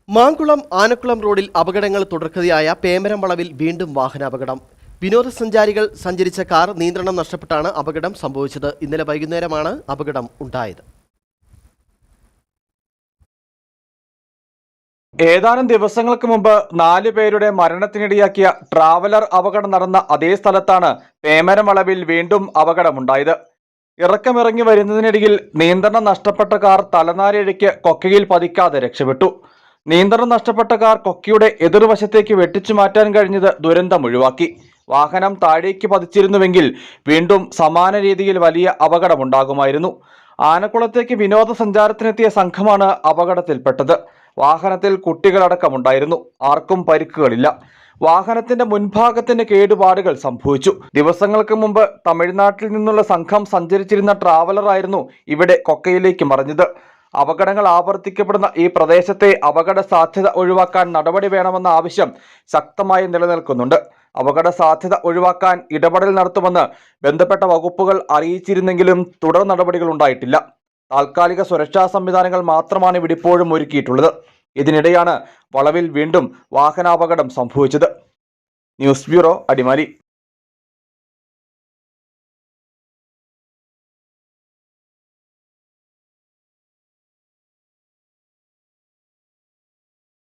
മാങ്കുളം ആനക്കുളം റോഡിൽ അപകടങ്ങൾ തുടർക്കഥയായ പേമരം വളവിൽ വീണ്ടും വാഹനാപകടം. വിനോദസഞ്ചാരികൾ സഞ്ചരിച്ച കാർ നിയന്ത്രണം നഷ്ടപ്പെട്ടാണ് അപകടം സംഭവിച്ചത്. ഇന്നലെ വൈകുന്നേരമാണ് അപകടം ഉണ്ടായത്. ഏതാനും ദിവസങ്ങൾക്ക് മുമ്പ് 4 പേരുടെ മരണത്തിനിടയാക്കിയ ട്രാവലർ അപകടം നടന്ന അതേ സ്ഥലത്താണ് പേമരം വളവിൽ വീണ്ടും അപകടമുണ്ടായത്. ഇറക്കമിറങ്ങി വരുന്നതിനിടയിൽ നിയന്ത്രണം നഷ്ടപ്പെട്ട കാർ തലനാരിഴയ്ക്ക് കൊക്കയിൽ പതിക്കാതെ രക്ഷപ്പെട്ടു. നിയന്ത്രണം നഷ്ടപ്പെട്ട കാർ കൊക്കയുടെ എതിർവശത്തേക്ക് വെട്ടിച്ചു മാറ്റാൻ കഴിഞ്ഞത് ദുരന്തം ഒഴിവാക്കി. വാഹനം താഴേക്ക് പതിച്ചിരുന്നുവെങ്കിൽ വീണ്ടും സമാന രീതിയിൽ വലിയ അപകടമുണ്ടാകുമായിരുന്നു. ആനക്കുളത്തേക്ക് വിനോദസഞ്ചാരത്തിനെത്തിയ സംഘമാണ് അപകടത്തിൽപ്പെട്ടത്. വാഹനത്തിൽ കുട്ടികളടക്കമുണ്ടായിരുന്നു. ആർക്കും പരിക്കുകളില്ല. വാഹനത്തിന്റെ മുൻഭാഗത്തിന് കേടുപാടുകൾ സംഭവിച്ചു. ദിവസങ്ങൾക്ക് മുമ്പ് തമിഴ്നാട്ടിൽ നിന്നുള്ള സംഘം സഞ്ചരിച്ചിരുന്ന ട്രാവലറായിരുന്നു ഇവിടെ കൊക്കയിലേക്ക് മറിഞ്ഞത്. അപകടങ്ങൾ ആവർത്തിക്കപ്പെടുന്ന ഈ പ്രദേശത്തെ അപകട സാധ്യത ഒഴിവാക്കാൻ നടപടി വേണമെന്ന ആവശ്യം ശക്തമായി നിലനിൽക്കുന്നുണ്ട്. അപകട സാധ്യത ഒഴിവാക്കാൻ ഇടപെടൽ നടത്തുമെന്ന് ബന്ധപ്പെട്ട വകുപ്പുകൾ അറിയിച്ചിരുന്നെങ്കിലും തുടർ നടപടികൾ ഉണ്ടായിട്ടില്ല. താൽക്കാലിക സുരക്ഷാ സംവിധാനങ്ങൾ മാത്രമാണ് ഇവിടെ ഇപ്പോഴും ഒരുക്കിയിട്ടുള്ളത്. ഇതിനിടെയാണ് വളവിൽ വീണ്ടും വാഹനാപകടം സംഭവിച്ചത്. News bureau, Adimali.